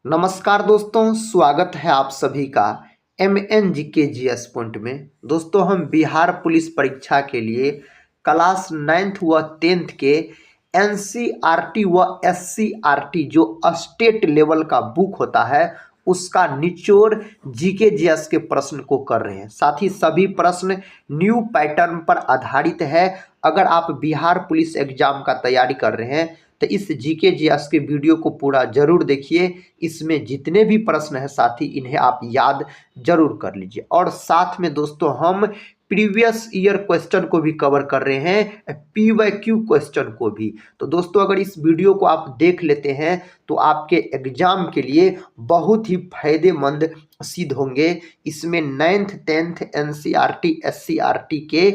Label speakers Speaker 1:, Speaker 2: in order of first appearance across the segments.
Speaker 1: नमस्कार दोस्तों, स्वागत है आप सभी का MNGKGS पॉइंट में। दोस्तों, हम बिहार पुलिस परीक्षा के लिए क्लास 9th व 10th के NCERT व SCERT जो स्टेट लेवल का बुक होता है उसका निचोड़ GKGS के प्रश्न को कर रहे हैं। साथ ही सभी प्रश्न न्यू पैटर्न पर आधारित है। अगर आप बिहार पुलिस एग्जाम का तैयारी कर रहे हैं तो इस GKGS के वीडियो को पूरा जरूर देखिए। इसमें जितने भी प्रश्न हैं साथी इन्हें आप याद जरूर कर लीजिए। और साथ में दोस्तों हम प्रीवियस ईयर क्वेश्चन को भी कवर कर रहे हैं, PYQ क्वेश्चन को भी। तो दोस्तों अगर इस वीडियो को आप देख लेते हैं तो आपके एग्जाम के लिए बहुत ही फायदेमंद सिद्ध होंगे। इसमें 9th 10th NCERT SCERT के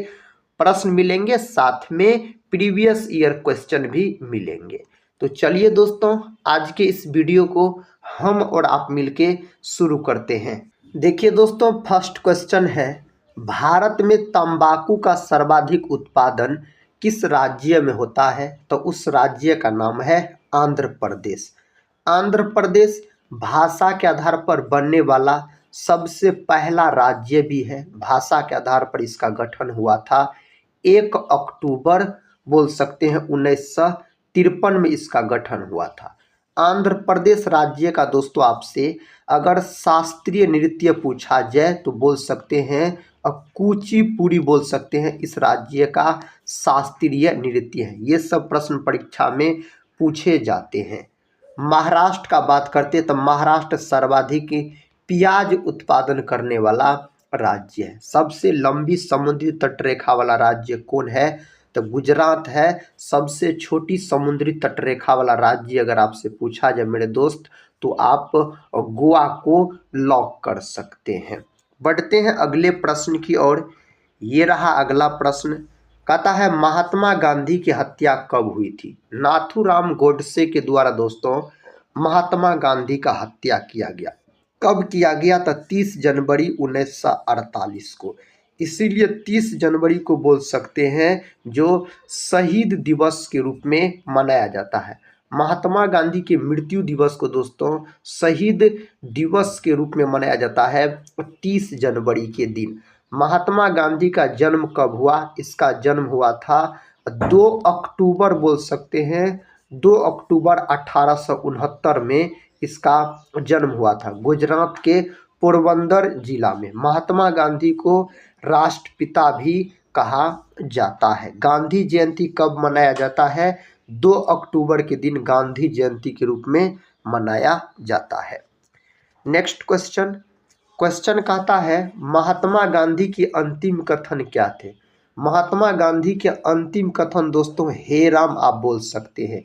Speaker 1: प्रश्न मिलेंगे, साथ में प्रीवियस ईयर क्वेश्चन भी मिलेंगे। तो चलिए दोस्तों, आज के इस वीडियो को हम और आप मिलके शुरू करते हैं। देखिए दोस्तों, फर्स्ट क्वेश्चन है, भारत में तंबाकू का सर्वाधिक उत्पादन किस राज्य में होता है? तो उस राज्य का नाम है आंध्र प्रदेश। आंध्र प्रदेश भाषा के आधार पर बनने वाला सबसे पहला राज्य भी है। भाषा के आधार पर इसका गठन हुआ था 1 अक्टूबर बोल सकते हैं 1953 में इसका गठन हुआ था। आंध्र प्रदेश राज्य का दोस्तों आपसे अगर शास्त्रीय नृत्य पूछा जाए तो बोल सकते हैं कुचिपुड़ी बोल सकते हैं, इस राज्य का शास्त्रीय नृत्य है। ये सब प्रश्न परीक्षा में पूछे जाते हैं। महाराष्ट्र का बात करते तो महाराष्ट्र सर्वाधिक प्याज उत्पादन करने वाला राज्य है। सबसे लंबी समुद्री तटरेखा वाला राज्य कौन है? तो गुजरात है। सबसे छोटी समुद्री तटरेखा वाला राज्य अगर आपसे पूछा जाए मेरे दोस्त तो आप गोवा को लॉक कर सकते हैं। बढ़ते हैं अगले प्रश्न की ओर। ये रहा अगला प्रश्न, कहता है महात्मा गांधी की हत्या कब हुई थी? नाथूराम गोडसे के द्वारा दोस्तों महात्मा गांधी का हत्या किया गया। कब किया गया? था 30 जनवरी 1948 को। इसीलिए 30 जनवरी को बोल सकते हैं जो शहीद दिवस के रूप में मनाया जाता है। महात्मा गांधी के मृत्यु दिवस को दोस्तों शहीद दिवस के रूप में मनाया जाता है 30 जनवरी के दिन। महात्मा गांधी का जन्म कब हुआ? इसका जन्म हुआ था 2 अक्टूबर बोल सकते हैं, 2 अक्टूबर 1869 में इसका जन्म हुआ था गुजरात के पोरबंदर जिला में। महात्मा गांधी को राष्ट्रपिता भी कहा जाता है। गांधी जयंती कब मनाया जाता है? 2 अक्टूबर के दिन गांधी जयंती के रूप में मनाया जाता है। नेक्स्ट क्वेश्चन, क्वेश्चन कहता है महात्मा गांधी की अंतिम कथन क्या थे? महात्मा गांधी के अंतिम कथन दोस्तों हे राम आप बोल सकते हैं।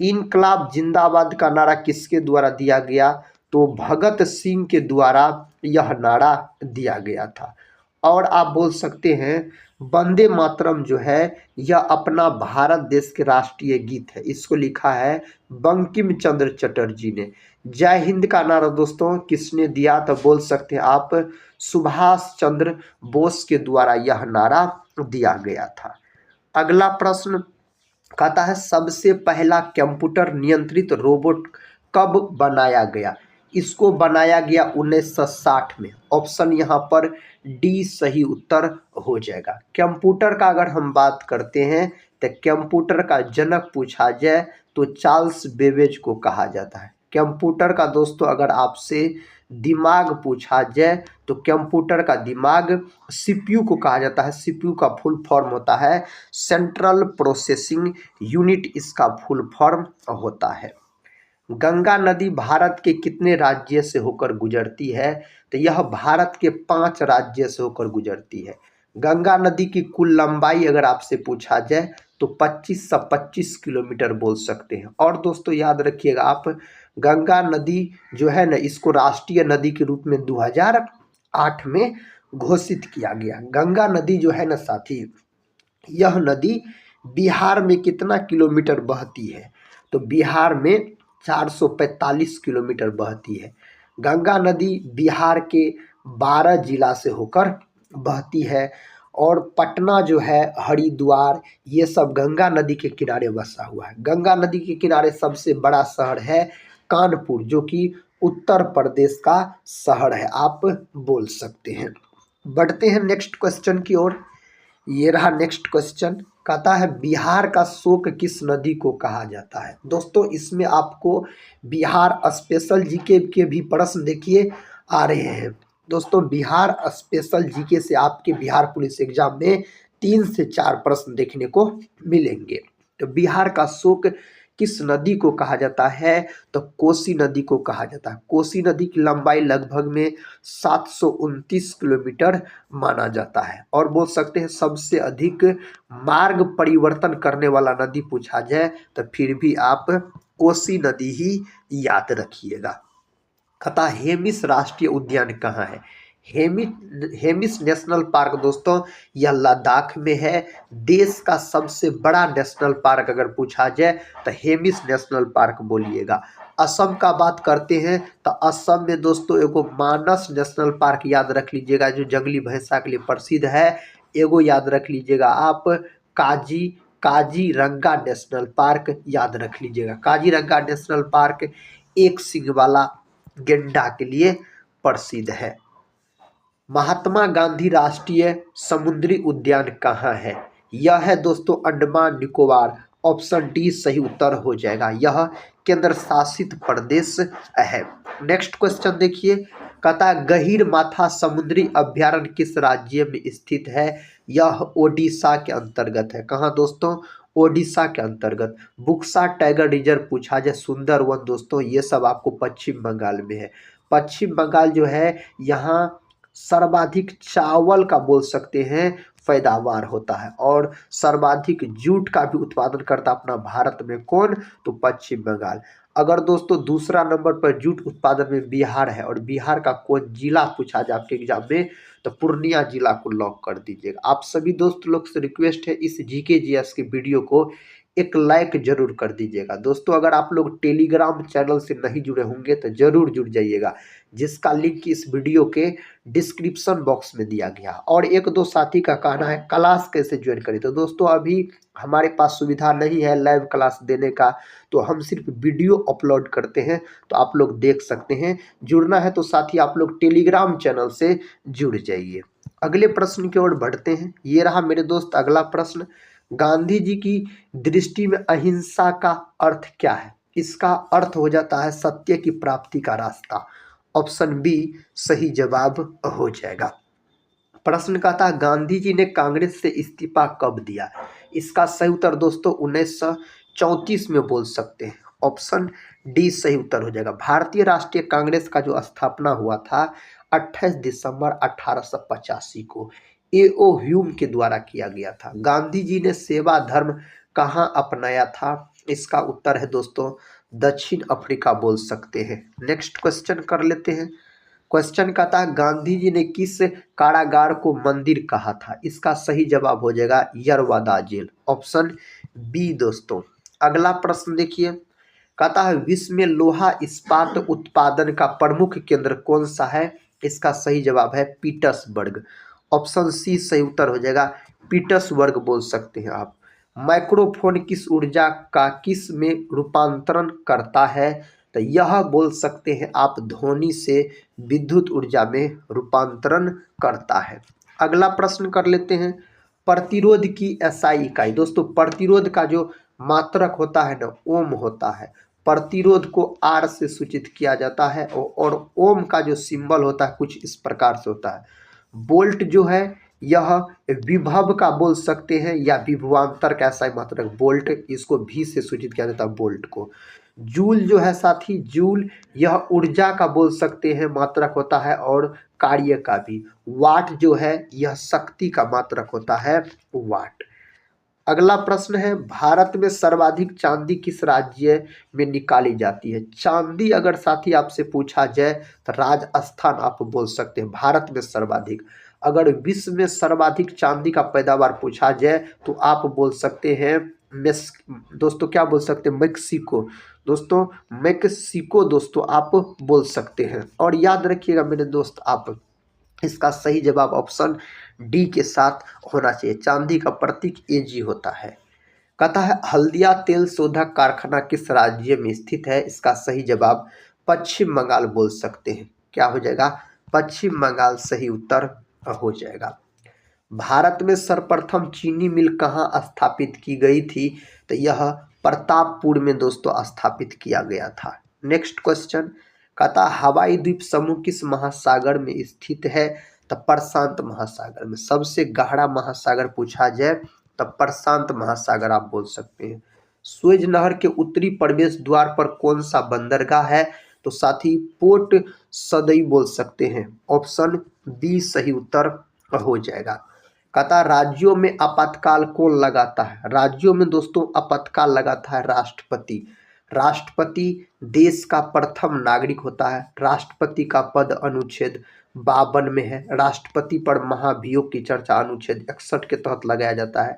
Speaker 1: इनकलाब जिंदाबाद का नारा किसके द्वारा दिया गया? तो भगत सिंह के द्वारा यह नारा दिया गया था। और आप बोल सकते हैं वंदे मातरम जो है यह अपना भारत देश के राष्ट्रीय गीत है। इसको लिखा है बंकिम चंद्र चटर्जी ने। जय हिंद का नारा दोस्तों किसने दिया? तो बोल सकते हैं आप सुभाष चंद्र बोस के द्वारा यह नारा दिया गया था। अगला प्रश्न कहता है सबसे पहला कंप्यूटर नियंत्रित रोबोट कब बनाया गया? इसको बनाया गया 1960 में। ऑप्शन यहाँ पर डी सही उत्तर हो जाएगा। कंप्यूटर का अगर हम बात करते हैं तो कंप्यूटर का जनक पूछा जाए तो चार्ल्स बेबेज को कहा जाता है। कंप्यूटर का दोस्तों अगर आपसे दिमाग पूछा जाए तो कंप्यूटर का दिमाग CPU को कहा जाता है। CPU का फुल फॉर्म होता है सेंट्रल प्रोसेसिंग यूनिट, इसका फुल फॉर्म होता है। गंगा नदी भारत के कितने राज्य से होकर गुजरती है? तो यह भारत के 5 राज्य से होकर गुजरती है। गंगा नदी की कुल लंबाई अगर आपसे पूछा जाए तो 2525 किलोमीटर बोल सकते हैं। और दोस्तों याद रखिएगा आप, गंगा नदी जो है ना इसको राष्ट्रीय नदी के रूप में 2008 में घोषित किया गया। गंगा नदी जो है ना साथी, यह नदी बिहार में कितना किलोमीटर बहती है? तो बिहार में 445 किलोमीटर बहती है। गंगा नदी बिहार के 12 जिला से होकर बहती है। और पटना जो है, हरिद्वार, ये सब गंगा नदी के किनारे बसा हुआ है। गंगा नदी के किनारे सबसे बड़ा शहर है कानपुर, जो कि उत्तर प्रदेश का शहर है, आप बोल सकते हैं। बढ़ते हैं नेक्स्ट क्वेश्चन की ओर। ये रहा नेक्स्ट क्वेश्चन, कहता है बिहार का शोक किस नदी को कहा जाता है। दोस्तों इसमें आपको बिहार स्पेशल जीके के भी प्रश्न देखिए आ रहे हैं। दोस्तों बिहार स्पेशल जीके से आपके बिहार पुलिस एग्जाम में 3 से 4 प्रश्न देखने को मिलेंगे। तो बिहार का शोक किस नदी को कहा जाता है, तो कोसी नदी को कहा जाता है। कोसी नदी की लंबाई लगभग में 729 किलोमीटर माना जाता है। और बोल सकते हैं सबसे अधिक मार्ग परिवर्तन करने वाला नदी पूछा जाए तो फिर भी आप कोसी नदी ही याद रखिएगा। कहता हेमिस राष्ट्रीय उद्यान कहाँ है। हेमिस नेशनल पार्क दोस्तों यह लद्दाख में है। देश का सबसे बड़ा नेशनल पार्क अगर पूछा जाए तो हेमिस नेशनल पार्क बोलिएगा। असम का बात करते हैं तो असम में दोस्तों एगो मानस नेशनल पार्क याद रख लीजिएगा, जो जंगली भैंसा के लिए प्रसिद्ध है। एगो याद रख लीजिएगा आप काजीरंगा नेशनल पार्क याद रख लीजिएगा। काजीरंगा नेशनल पार्क एक सींग वाला गेंडा के लिए प्रसिद्ध है। महात्मा गांधी राष्ट्रीय समुद्री उद्यान कहाँ है। यह है दोस्तों अंडमान निकोबार। ऑप्शन डी सही उत्तर हो जाएगा, यह केंद्र शासित प्रदेश है। नेक्स्ट क्वेश्चन देखिए, कहता है गहीर माथा समुद्री अभ्यारण्य किस राज्य में स्थित है। यह ओडिशा के अंतर्गत है। कहाँ दोस्तों, ओडिशा के अंतर्गत। बुक्सा टाइगर रिजर्व पूछा जाए, सुंदरवन दोस्तों ये सब आपको पश्चिम बंगाल में है। पश्चिम बंगाल जो है यहाँ सर्वाधिक चावल का बोल सकते हैं पैदावार होता है, और सर्वाधिक जूट का भी उत्पादन करता अपना भारत में कौन, तो पश्चिम बंगाल। अगर दोस्तों दूसरा नंबर पर जूट उत्पादन में बिहार है, और बिहार का कौन जिला पूछा जाए आपके एग्जाम में तो पूर्णिया जिला को लॉक कर दीजिएगा। आप सभी दोस्त लोग से रिक्वेस्ट है इस जीके जीएस की वीडियो को एक लाइक जरूर कर दीजिएगा। दोस्तों अगर आप लोग टेलीग्राम चैनल से नहीं जुड़े होंगे तो जरूर जुड़ जाइएगा, जिसका लिंक इस वीडियो के डिस्क्रिप्शन बॉक्स में दिया गया। और एक दो साथी का कहना है क्लास कैसे ज्वाइन करें, तो दोस्तों अभी हमारे पास सुविधा नहीं है लाइव क्लास देने का, तो हम सिर्फ वीडियो अपलोड करते हैं, तो आप लोग देख सकते हैं। जुड़ना है तो साथी आप लोग टेलीग्राम चैनल से जुड़ जाइए। अगले प्रश्न की ओर बढ़ते हैं। ये रहा मेरे दोस्त अगला प्रश्न, गांधी जी की दृष्टि में अहिंसा का अर्थ क्या है। इसका अर्थ हो जाता है सत्य की प्राप्ति का रास्ता। ऑप्शन बी सही जवाब हो जाएगा। प्रश्न कहता है गांधी जी ने कांग्रेस से इस्तीफा कब दिया। इसका सही उत्तर दोस्तों 1934 में बोल सकते हैं। ऑप्शन डी सही उत्तर हो जाएगा। भारतीय राष्ट्रीय कांग्रेस का जो स्थापना हुआ था 28 दिसंबर 1885 को एओ ह्यूम के द्वारा किया गया था। गांधी जी ने सेवा धर्म कहाँ अपनाया था। इसका उत्तर है दोस्तों दक्षिण अफ्रीका बोल सकते हैं। नेक्स्ट क्वेश्चन कर लेते हैं। क्वेश्चन का था गांधी जी ने किस कारागार को मंदिर कहा था। इसका सही जवाब हो जाएगा यरवदा जेल। ऑप्शन बी दोस्तों। अगला प्रश्न देखिए, कहता है विश्व में लोहा इस्पात उत्पादन का प्रमुख केंद्र कौन सा है। इसका सही जवाब है पीटर्सबर्ग। ऑप्शन सी सही उत्तर हो जाएगा, पीटर्सबर्ग बोल सकते हैं आप। माइक्रोफोन किस ऊर्जा का किस में रूपांतरण करता है, तो यह बोल सकते हैं आप ध्वनि से विद्युत ऊर्जा में रूपांतरण करता है। अगला प्रश्न कर लेते हैं, प्रतिरोध की एसआई इकाई। दोस्तों प्रतिरोध का जो मात्रक होता है ना ओम होता है। प्रतिरोध को आर से सूचित किया जाता है, और ओम का जो सिंबल होता है कुछ इस प्रकार से होता है। वोल्ट जो है यह विभव का बोल सकते हैं या विभवांतर का ऐसा मात्रक वोल्ट, इसको भी से सूचित किया जाता है वोल्ट को। जूल जो है साथी, जूल यह ऊर्जा का बोल सकते हैं मात्रक होता है और कार्य का भी। वाट जो है यह शक्ति का मात्रक होता है वाट। अगला प्रश्न है, भारत में सर्वाधिक चांदी किस राज्य में निकाली जाती है। चांदी अगर साथी आपसे पूछा जाए तो राजस्थान आप बोल सकते हैं भारत में सर्वाधिक। अगर विश्व में सर्वाधिक चांदी का पैदावार पूछा जाए तो आप बोल सकते हैं दोस्तों क्या बोल सकते हैं मेक्सिको। दोस्तों मेक्सिको दोस्तों आप बोल सकते हैं। और याद रखिएगा मेरे दोस्त आप इसका सही जवाब ऑप्शन डी के साथ होना चाहिए। चांदी का प्रतीक एजी होता है। कहता है हल्दिया तेल शोधक कारखाना किस राज्य में स्थित है? इसका सही जवाब पश्चिम बंगाल बोल सकते हैं। क्या हो जाएगा? पश्चिम बंगाल सही उत्तर हो जाएगा। भारत में सर्वप्रथम चीनी मिल कहाँ स्थापित की गई थी? तो यह प्रतापपुर में दोस्तों स्थापित किया गया था। नेक्स्ट क्वेश्चन कहता हवाई द्वीप समूह किस महासागर में स्थित है? तो प्रशांत महासागर में। सबसे गहरा महासागर पूछा जाए तो प्रशांत महासागर आप बोल सकते हैं। सुएज नहर के उत्तरी प्रवेश द्वार पर कौन सा बंदरगाह है? तो साथी पोर्ट सदई बोल सकते हैं। ऑप्शन बी सही उत्तर हो जाएगा। कहता राज्यों में आपातकाल कौन लगाता है? राज्यों में दोस्तों आपातकाल लगाता है राष्ट्रपति। राष्ट्रपति देश का प्रथम नागरिक होता है। राष्ट्रपति का पद अनुच्छेद 52 में है। राष्ट्रपति पर महाभियोग की चर्चा अनुच्छेद 61 के तहत लगाया जाता है।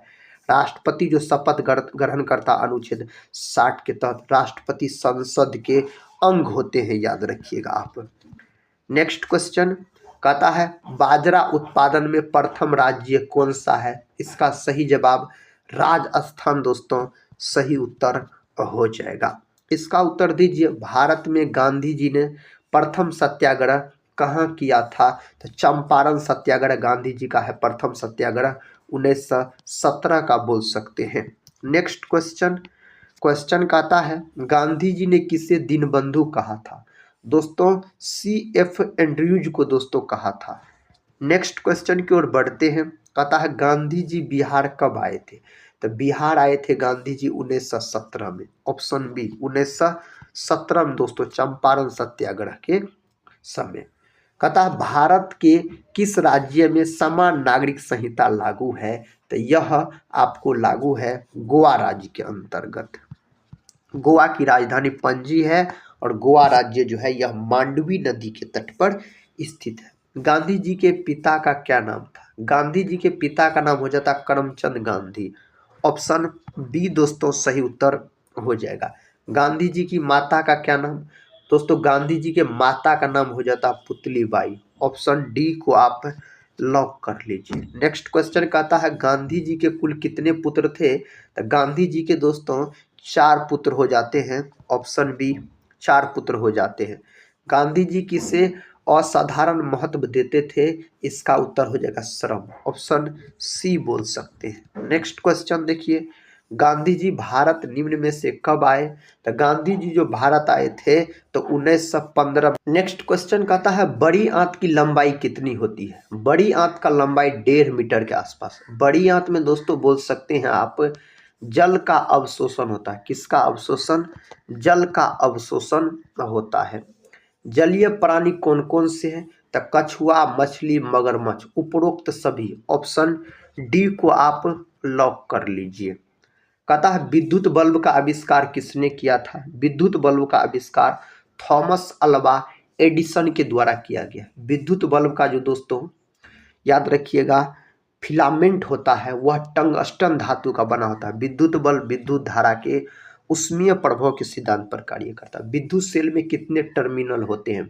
Speaker 1: राष्ट्रपति जो शपथ ग्रहण करता अनुच्छेद 60 के तहत। राष्ट्रपति संसद के अंग होते हैं, याद रखिएगा आप। नेक्स्ट क्वेश्चन कहता है बाजरा उत्पादन में प्रथम राज्य कौन सा है? इसका सही जवाब राजस्थान दोस्तों सही उत्तर हो जाएगा। इसका उत्तर दीजिए। भारत में गांधी जी ने प्रथम सत्याग्रह कहाँ किया था? तो चंपारण सत्याग्रह गांधी जी का है प्रथम सत्याग्रह 1917 का बोल सकते हैं। नेक्स्ट क्वेश्चन कहता है गांधी जी ने किसे दीनबंधु कहा था? दोस्तों CF एंड्रयूज को दोस्तों कहा था। नेक्स्ट क्वेश्चन की ओर बढ़ते हैं। कहता है गांधी जी बिहार कब आए थे? तो बिहार आए थे गांधी जी 1917 में। ऑप्शन बी 1917 में दोस्तों चंपारण सत्याग्रह के समय। कहता है भारत के किस राज्य में समान नागरिक संहिता लागू है? तो यह आपको लागू है गोवा राज्य के अंतर्गत। गोवा की राजधानी पणजी है और गोवा राज्य जो है यह मांडवी नदी के तट पर स्थित है। गांधी जी के पिता का क्या नाम था? गांधी जी के पिता का नाम हो जाता करमचंद गांधी। ऑप्शन बी दोस्तों सही उत्तर हो जाएगा। गांधी जी की माता का क्या नाम? दोस्तों गांधी जी के माता का नाम हो जाता पुतली बाई। ऑप्शन डी को आप लॉक कर लीजिए। नेक्स्ट क्वेश्चन कहता है गांधी जी के कुल कितने पुत्र थे? तो गांधी जी के दोस्तों 4 पुत्र हो जाते हैं। ऑप्शन बी 4 पुत्र हो जाते हैं। गांधी जी किसे असाधारण महत्व देते थे? इसका उत्तर हो जाएगा श्रम। ऑप्शन सी बोल सकते हैं। नेक्स्ट क्वेश्चन देखिए गांधी जी भारत निम्न में से कब आए? तो गांधी जी जो भारत आए थे तो 1915। नेक्स्ट क्वेश्चन कहता है बड़ी आंत की लंबाई कितनी होती है? बड़ी आंत का लंबाई 1.5 मीटर के आसपास। बड़ी आंत में दोस्तों बोल सकते हैं आप जल का अवशोषण होता है। किसका अवशोषण? जल का अवशोषण होता है। जलीय प्राणी कौन कौन से हैं? तो कछुआ, मछली, मगरमच्छ। उपरोक्त सभी। ऑप्शन डी को आप लॉक कर लीजिए। कहता है विद्युत बल्ब का आविष्कार किसने किया था? विद्युत बल्ब का आविष्कार थॉमस अल्वा एडिसन के द्वारा किया गया। विद्युत बल्ब का जो दोस्तों याद रखिएगा फिलामेंट होता है वह टंगस्टन धातु का बना होता है। विद्युत बल्ब विद्युत धारा के उष्मीय प्रभाव के सिद्धांत पर कार्य करता है। विद्युत सेल में कितने टर्मिनल होते हैं?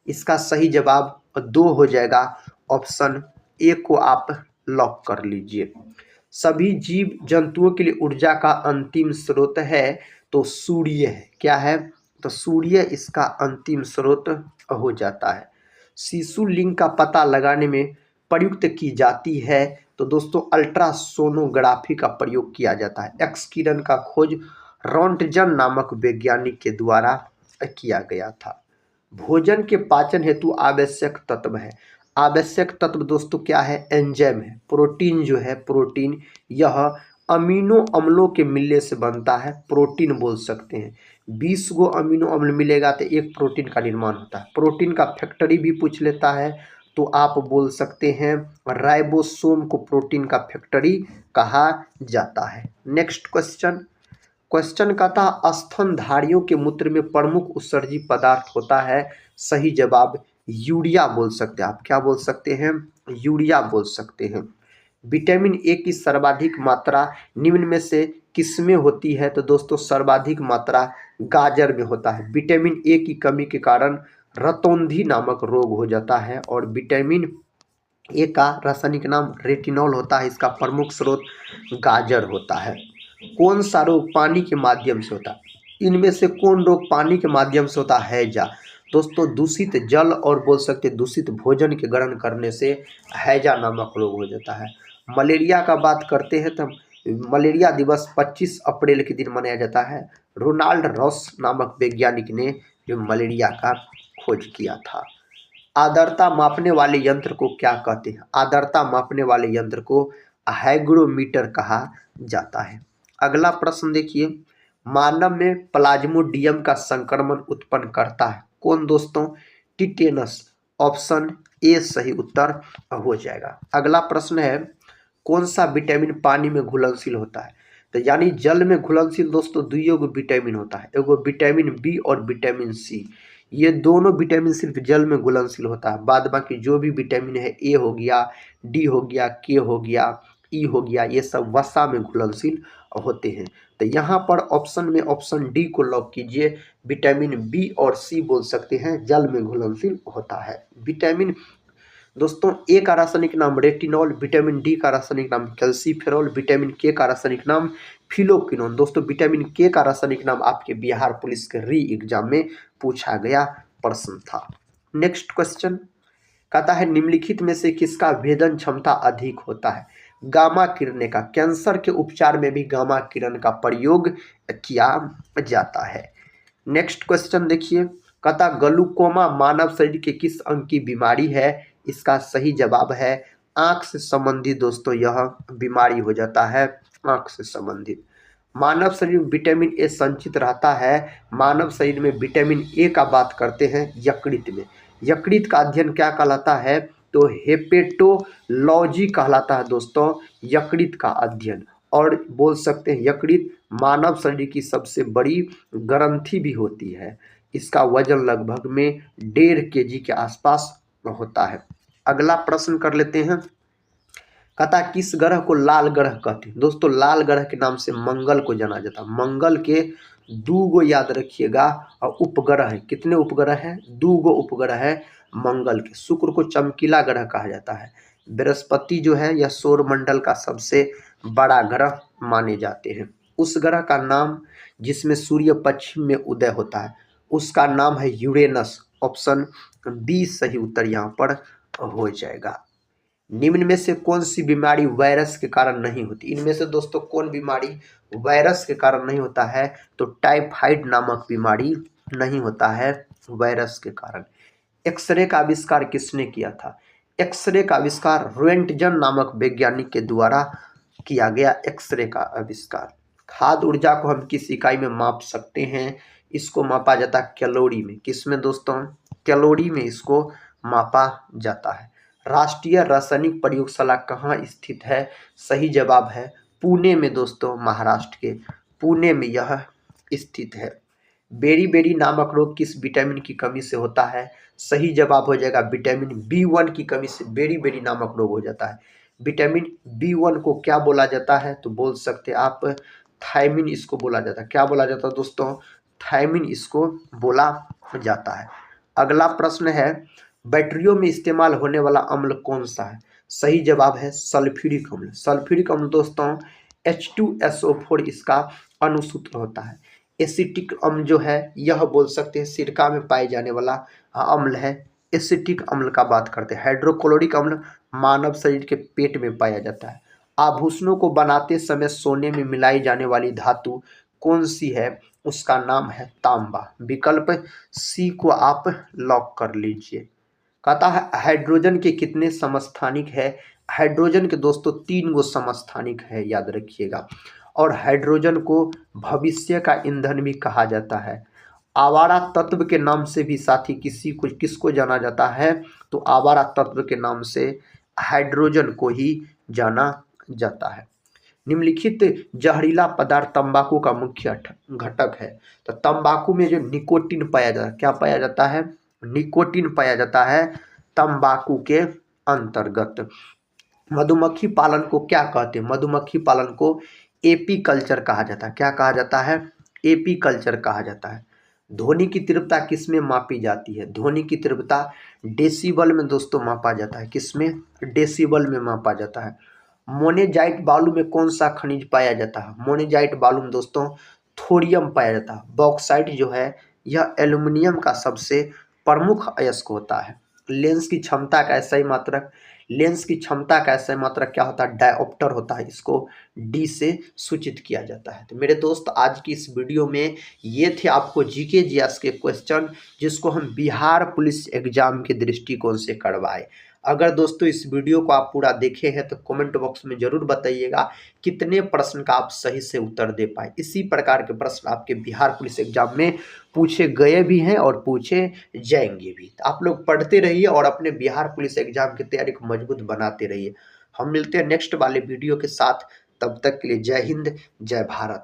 Speaker 1: इसका सही जवाब 2 हो जाएगा। ऑप्शन ए को आप लॉक कर लीजिए। सभी जीव जंतुओं के लिए ऊर्जा का अंतिम स्रोत है तो सूर्य है। क्या है? तो सूर्य इसका अंतिम स्रोत हो जाता है। शिशु लिंग का पता लगाने में प्रयुक्त की जाती है तो दोस्तों अल्ट्रासोनोग्राफी का प्रयोग किया जाता है। एक्स किरण का खोज रोंटजन नामक वैज्ञानिक के द्वारा किया गया था। भोजन के पाचन हेतु आवश्यक तत्व है। आवश्यक तत्व दोस्तों क्या है? एंजाइम है। प्रोटीन जो है प्रोटीन यह अमीनो अम्लों के मिलने से बनता है। प्रोटीन बोल सकते हैं। 20 गो अमीनो अम्ल मिलेगा तो एक प्रोटीन का निर्माण होता है। प्रोटीन का फैक्ट्री भी पूछ लेता है तो आप बोल सकते हैं राइबोसोम को प्रोटीन का फैक्ट्री कहा जाता है। नेक्स्ट क्वेश्चन कहता है स्तनधारियों के मूत्र में प्रमुख उत्सर्जी पदार्थ होता है। सही जवाब यूरिया बोल सकते हैं आप। क्या बोल सकते हैं? यूरिया बोल सकते हैं। विटामिन ए की सर्वाधिक मात्रा निम्न में से किसमें होती है? तो दोस्तों सर्वाधिक मात्रा गाजर में होता है। विटामिन ए की कमी के कारण रतौंधी नामक रोग हो जाता है और विटामिन ए का रासायनिक नाम रेटिनॉल होता है। इसका प्रमुख स्रोत गाजर होता है। कौन सा रोग पानी के माध्यम से होता है? इनमें से कौन रोग पानी के माध्यम से होता है? हैजा। दोस्तों दूषित जल और बोल सकते हैं दूषित भोजन के ग्रहण करने से हैजा नामक रोग हो जाता है। मलेरिया का बात करते हैं तो मलेरिया दिवस 25 अप्रैल के दिन मनाया जाता है। रोनाल्ड रॉस नामक वैज्ञानिक ने जो मलेरिया का खोज किया था। आर्द्रता मापने वाले यंत्र को क्या कहते हैं? आर्द्रता मापने वाले यंत्र को हाइग्रोमीटर कहा जाता है। अगला प्रश्न देखिए, मानव में प्लाज्मोडियम का संक्रमण उत्पन्न करता है कौन दोस्तों? टिटेनस। ऑप्शन ए सही उत्तर हो जाएगा। अगला प्रश्न है, कौन सा विटामिन पानी में घुलनशील होता है? तो यानी जल में घुलनशील दोस्तों दुइयों को विटामिन होता है, एगो विटामिन बी और विटामिन सी। ये दोनों विटामिन सिर्फ जल में घुलनशील होता है, बाद बाकी जो भी विटामिन है ए हो गया, डी हो गया, के हो गया, ई हो गया, ये सब वसा में घुलनशील होते हैं। तो यहाँ पर ऑप्शन में ऑप्शन डी को लॉक कीजिए। विटामिन बी और सी बोल सकते हैं जल में घुलनशील होता है। विटामिन दोस्तों ए का रासायनिक नाम रेटिनॉल, विटामिन डी का रासायनिक नाम कैल्सीफेरॉल, विटामिन के का रासायनिक नाम फिलोक्विनोन। दोस्तों विटामिन के का रासायनिक नाम आपके बिहार पुलिस के री एग्जाम में पूछा गया प्रश्न था। नेक्स्ट क्वेश्चन कहता है, निम्नलिखित में से किसका भेदन क्षमता अधिक होता है? गामा किरण का। कैंसर के उपचार में भी गामा किरण का प्रयोग किया जाता है। नेक्स्ट क्वेश्चन देखिए, कहता ग्लूकोमा मानव शरीर के किस अंग की बीमारी है? इसका सही जवाब है आंख से संबंधित। दोस्तों यह बीमारी हो जाता है आंख से संबंधित। मानव शरीर में विटामिन ए संचित रहता है। मानव शरीर में विटामिन ए का बात करते हैं यकृत में। यकृत का अध्ययन क्या कहलाता है? तो हेपेटोलॉजी कहलाता है दोस्तों यकृत का अध्ययन। और बोल सकते हैं यकृत मानव शरीर की सबसे बड़ी ग्रंथि भी होती है। इसका वजन लगभग में 1.5 kg के आसपास होता है। अगला प्रश्न कर लेते हैं, कहता किस ग्रह को लाल ग्रह कहते हैं? दोस्तों लाल ग्रह के नाम से मंगल को जाना जाता है। मंगल के 2 गो याद रखिएगा और उपग्रह है। कितने उपग्रह हैं? 2 गो उपग्रह है मंगल के। शुक्र को चमकीला ग्रह कहा जाता है। बृहस्पति जो है यह सौरमंडल का सबसे बड़ा ग्रह माने जाते हैं। उस ग्रह का नाम जिसमें सूर्य पश्चिम में उदय होता है उसका नाम है यूरेनस। ऑप्शन बी सही उत्तर यहाँ पर हो जाएगा। निम्न में से कौन सी बीमारी वायरस के कारण नहीं होती? इनमें से दोस्तों कौन बीमारी वायरस के कारण नहीं होता है? तो टाइफाइड नामक बीमारी नहीं होता है वायरस के कारण। एक्सरे का आविष्कार किसने किया था? एक्सरे का आविष्कार रोएंटजन नामक वैज्ञानिक के द्वारा किया गया। एक्सरे का आविष्कार। खाद्य ऊर्जा को हम किस इकाई में माप सकते हैं? इसको मापा जाता है कैलोरी में। किसमें दोस्तों? कैलोरी में इसको मापा जाता है। राष्ट्रीय रासायनिक प्रयोगशाला कहाँ स्थित है? सही जवाब है पुणे में दोस्तों, महाराष्ट्र के पुणे में यह स्थित है। बेरी नामक रोग किस विटामिन की कमी से होता है? सही जवाब हो जाएगा विटामिन B1 की कमी से बेरी नामक रोग हो जाता है। विटामिन B1 को क्या बोला जाता है? तो बोल सकते आप थायमिन इसको बोला जाता है। क्या बोला जाता है दोस्तों? थायमिन इसको बोला जाता है। अगला प्रश्न है, बैटरियों में इस्तेमाल होने वाला अम्ल कौन सा है? सही जवाब है सल्फ्यूरिक अम्ल। सल्फ्यूरिक अम्ल दोस्तों H2SO4 इसका अनुसूत्र होता है। एसिटिक अम्ल जो है यह बोल सकते हैं सिरका में पाए जाने वाला अम्ल है। एसिटिक अम्ल का बात करते हैं। हाइड्रोक्लोरिक अम्ल मानव शरीर के पेट में पाया जाता है। आभूषणों को बनाते समय सोने में मिलाई जाने वाली धातु कौन सी है? उसका नाम है तांबा। विकल्प सी को आप लॉक कर लीजिए। कहता है हाइड्रोजन के कितने समस्थानिक है? हाइड्रोजन के दोस्तों 3 गो समस्थानिक है, याद रखिएगा। और हाइड्रोजन को भविष्य का ईंधन भी कहा जाता है। आवारा तत्व के नाम से भी साथी किसको जाना जाता है? तो आवारा तत्व के नाम से हाइड्रोजन को ही जाना जाता है। निम्नलिखित जहरीला पदार्थ तंबाकू का मुख्य घटक है। तो तंबाकू में जो निकोटीन पाया जाता है, क्या पाया जाता है? निकोटीन पाया जाता है तंबाकू के अंतर्गत। मधुमक्खी पालन को क्या कहते हैं? मधुमक्खी पालन को एपीकल्चर कहा जाता है। क्या कहा जाता है? एपीकल्चर कहा जाता है। ध्वनि की तीव्रता किसमें मापी जाती है? ध्वनि की तीव्रता डेसिबल में दोस्तों मापा जाता है। किसमें? डेसिबल में मापा जाता है। मोनेजाइट बालू में कौन सा खनिज पाया जाता है? मोनेजाइट बालू में दोस्तों थोरियम पाया जाता है। बॉक्साइट जो है यह एल्यूमिनियम का सबसे प्रमुख अयस्क होता है। लेंस की क्षमता का SI मात्रक, लेंस की क्षमता का SI मात्रक क्या होता है? डायोप्टर होता है। इसको D से सूचित किया जाता है। तो मेरे दोस्त आज की इस वीडियो में ये थे आपको GK GS के क्वेश्चन, जिसको हम बिहार पुलिस एग्जाम के दृष्टिकोण से करवाए। अगर दोस्तों इस वीडियो को आप पूरा देखे हैं तो कमेंट बॉक्स में जरूर बताइएगा कितने प्रश्न का आप सही से उत्तर दे पाए। इसी प्रकार के प्रश्न आपके बिहार पुलिस एग्जाम में पूछे गए भी हैं और पूछे जाएंगे भी। तो आप लोग पढ़ते रहिए और अपने बिहार पुलिस एग्जाम की तैयारी को मजबूत बनाते रहिए। हम मिलते हैं नेक्स्ट वाले वीडियो के साथ। तब तक के लिए जय हिंद, जय भारत।